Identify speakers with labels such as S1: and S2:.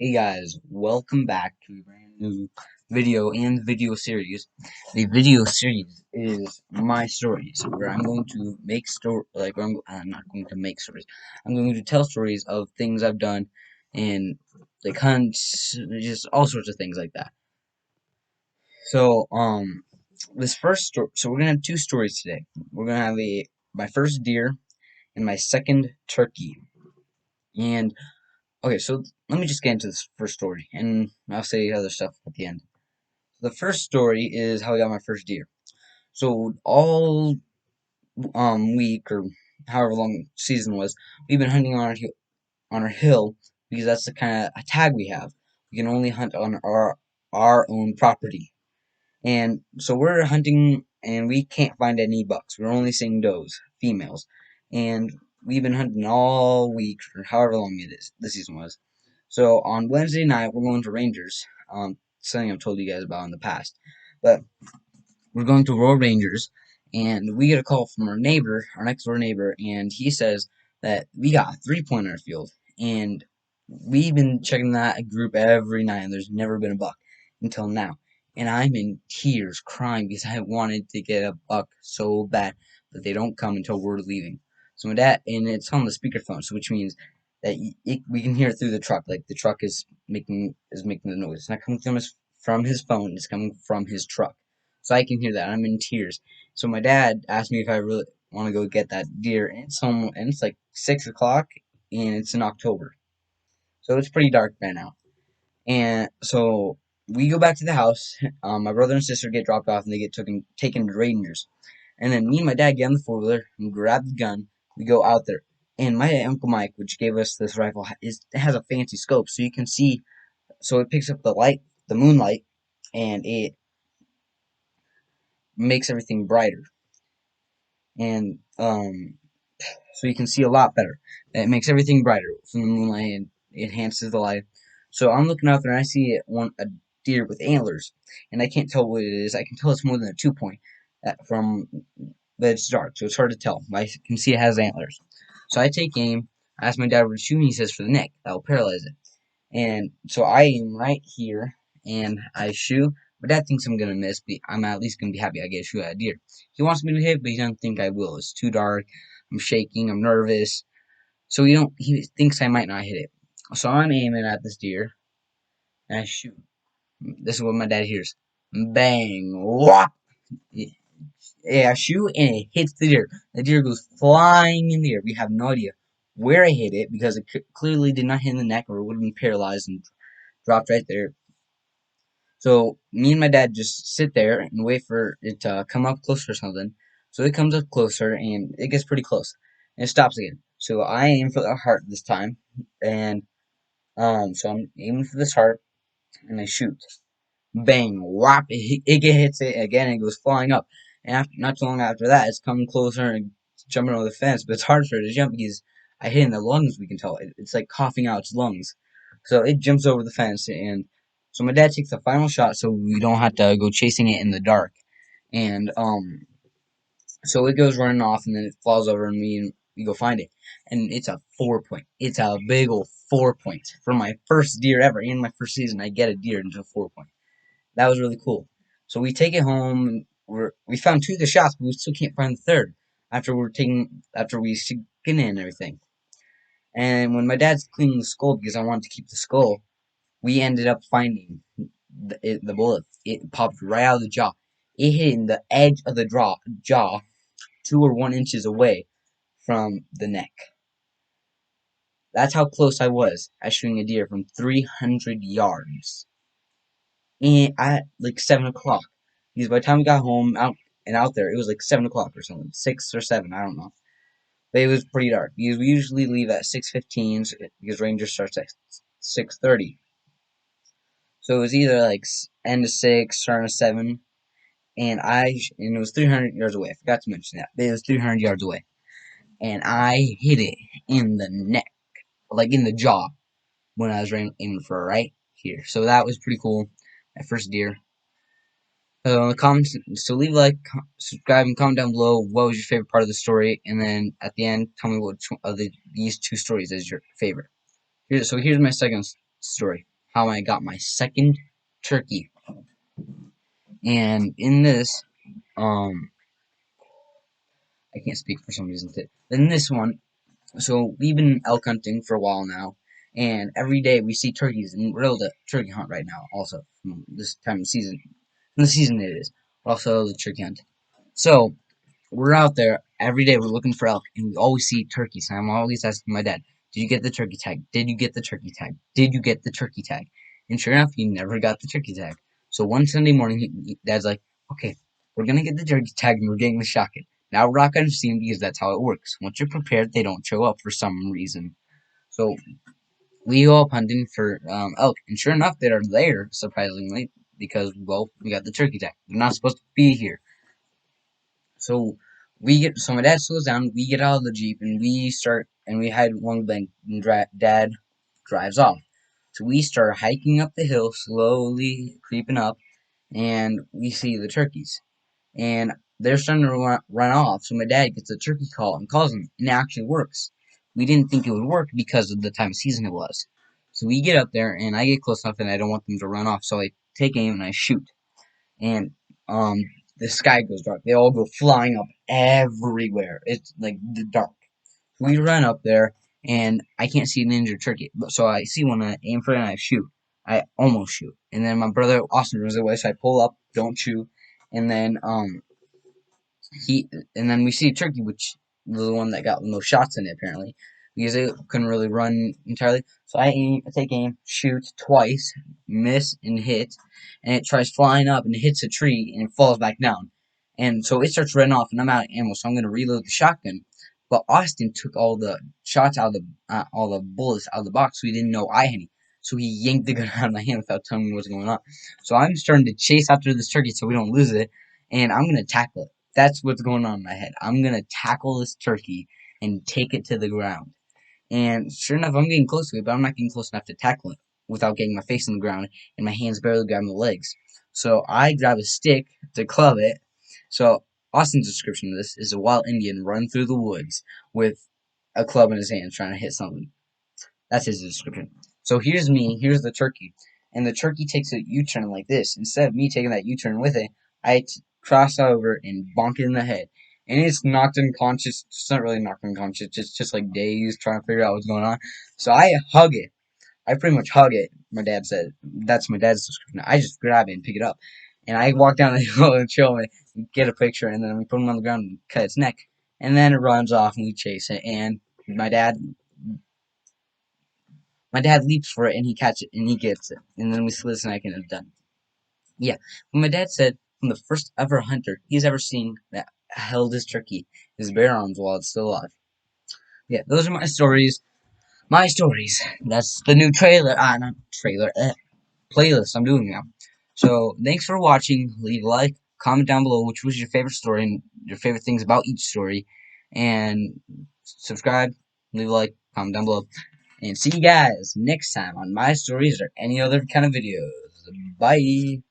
S1: Hey guys, welcome back to a brand new video series. The video series is my stories, where I'm going to make I'm not going to make stories. I'm going to tell stories of things I've done and like hunts, just all sorts of things like that. So, this first story. So we're gonna have two stories today. We're gonna have my first deer and my second turkey. And okay, so let me just get into this first story, and I'll say other stuff at the end. The first story is how I got my first deer. So all week or however long the season was, we've been hunting on our hill because that's the kind of a tag we have. We can only hunt on our own property, and so we're hunting and we can't find any bucks. We're only seeing does, females, and we've been hunting all week or however long it is the season was. So on Wednesday night, we're going to Rangers. Something I've told you guys about in the past. But we're going to Royal Rangers, and we get a call from our neighbor, our next door neighbor, and he says that we got a 3 point in our field. And we've been checking that group every night, and there's never been a buck until now. And I'm in tears, crying because I wanted to get a buck so bad, but they don't come until we're leaving. So my dad, and it's on the speakerphone, so which means that we can hear it through the truck. Like the truck is making the noise. It's not coming from his phone. It's coming from his truck. So I can hear that. I'm in tears. So my dad asked me if I really want to go get that deer, and it's like 6 o'clock, and it's in October, so it's pretty dark by now. And so we go back to the house. My brother and sister get dropped off, and they get taken to Rangers. And then me and my dad get on the 4 wheeler and grab the gun. We go out there, and my uncle Mike, which gave us this rifle, it has a fancy scope, so you can see. So it picks up the light, the moonlight, and it makes everything brighter. And so you can see a lot better. It makes everything brighter from the moonlight and it enhances the light. So I'm looking out there and I see a deer with antlers, and I can't tell what it is. I can tell it's more than a 2 point from but it's dark, so it's hard to tell. I can see it has antlers. So I take aim. I ask my dad where to shoot, and he says for the neck. That will paralyze it. And so I aim right here, and I shoot. My dad thinks I'm gonna miss, but I'm at least gonna be happy I get to shoot at a deer. He wants me to hit, but he doesn't think I will. It's too dark. I'm shaking. I'm nervous. So he thinks I might not hit it. So I'm aiming at this deer, and I shoot. This is what my dad hears. Bang! Whop! Yeah, I shoot, and it hits the deer. The deer goes flying in the air. We have no idea where I hit it because it clearly did not hit in the neck, or it would have been paralyzed and dropped right there. So me and my dad just sit there and wait for it to come up closer or something. So it comes up closer and it gets pretty close. And it stops again. So I aim for the heart this time. And so I'm aiming for this heart and I shoot. Bang, whop, it hits it again and it goes flying up. And after not too long after that, it's coming closer and jumping over the fence, but it's hard for it to jump because I hit in the lungs, we can tell. It's like coughing out its lungs. So it jumps over the fence, and so my dad takes the final shot so we don't have to go chasing it in the dark. And so it goes running off, and then it falls over, and we go find it. And it's a 4 point. It's a big old 4 point. For my first deer ever, in my first season, I get a deer into a 4 point. That was really cool. So we take it home. And we found two of the shots, but we still can't find the third after we skin it and everything. And when my dad's cleaning the skull because I wanted to keep the skull, we ended up finding the bullet. It popped right out of the jaw. It hit in the edge of the jaw, 2 or 1 inches away from the neck. That's how close I was at shooting a deer from 300 yards. And at like 7 o'clock. Because by the time we got home out there, it was like 7 o'clock or something. 6 or 7, I don't know. But it was pretty dark. Because we usually leave at 6:15 because Ranger starts at 6:30. So it was either like end of 6, start of 7. And it was 300 yards away. I forgot to mention that. But it was 300 yards away. And I hit it in the neck, like in the jaw, when I was aiming for right here. So that was pretty cool. My first deer. Comments, so leave a like, subscribe, and comment down below what was your favorite part of the story, and then at the end, tell me which of these two stories is your favorite. So here's my second story. how I got my second turkey. And in this, I can't speak for some reason. In this one, so we've been elk hunting for a while now, and every day we see turkeys, and we're able to turkey hunt right now. Also, from this time of season, in the season it is. We're also the turkey hunt. So we're out there every day. We're looking for elk, and we always see turkeys. And I'm always asking my dad, "Did you get the turkey tag? Did you get the turkey tag? Did you get the turkey tag?" And sure enough, he never got the turkey tag. So one Sunday morning, Dad's like, "Okay, we're gonna get the turkey tag, and we're getting the shotgun." Now we're not gonna see them because that's how it works. Once you're prepared, they don't show up for some reason. So we go up hunting for elk, and sure enough, they are there surprisingly because well, we got the turkey tag. They're not supposed to be here. So so my dad slows down, we get out of the Jeep, and we hide one bank, and Dad drives off. So we start hiking up the hill, slowly creeping up, and we see the turkeys. And they're starting to run off, so my dad gets a turkey call and calls them, and it actually works. We didn't think it would work because of the time of season it was. So we get up there, and I get close enough, and I don't want them to run off, so I take aim and I shoot and the sky goes dark. They all go flying up everywhere. It's like the dark. We run up there, and I can't see an injured turkey. So I see one, I aim for it, and I shoot. I almost shoot, and then my brother Austin runs away. So I pull up, don't shoot, and then he and then we see a turkey, which was the one that got the most shots in it apparently, because it couldn't really run entirely. So I take aim, shoot twice, miss and hit, and it tries flying up and hits a tree and it falls back down. And so it starts running off, and I'm out of ammo, so I'm gonna reload the shotgun. But Austin took all the shots out of all the bullets out of the box, so he didn't know I had any. So he yanked the gun out of my hand without telling me what's going on. So I'm starting to chase after this turkey so we don't lose it, and I'm gonna tackle it. That's what's going on in my head. I'm gonna tackle this turkey and take it to the ground. And sure enough, I'm getting close to it, but I'm not getting close enough to tackle it without getting my face in the ground and my hands barely grabbing the legs. So I grab a stick to club it. So Austin's description of this is a wild Indian run through the woods with a club in his hand trying to hit something. That's his description. So here's me, here's the turkey, and the turkey takes a U-turn like this. Instead of me taking that U-turn with it, I cross over and bonk it in the head. And it's knocked unconscious. It's not really knocked unconscious, just like dazed, trying to figure out what's going on. So I hug it. I pretty much hug it. My dad said that's my dad's description. I just grab it and pick it up, and I walk down the hill and show him it, get a picture, and then we put him on the ground and cut its neck, and then it runs off and we chase it. And my dad my dad leaps for it and he catches it and he gets it. And then we slit his neck and it's done. Yeah. But my dad said from the first ever hunter he's ever seen that held his turkey, his bare arms while it's still alive. Yeah, those are my stories. My stories. That's the new trailer. Not trailer. Playlist I'm doing now. So thanks for watching. Leave a like, comment down below which was your favorite story and your favorite things about each story, and subscribe, leave a like, comment down below. And see you guys next time on my stories or any other kind of videos. Bye.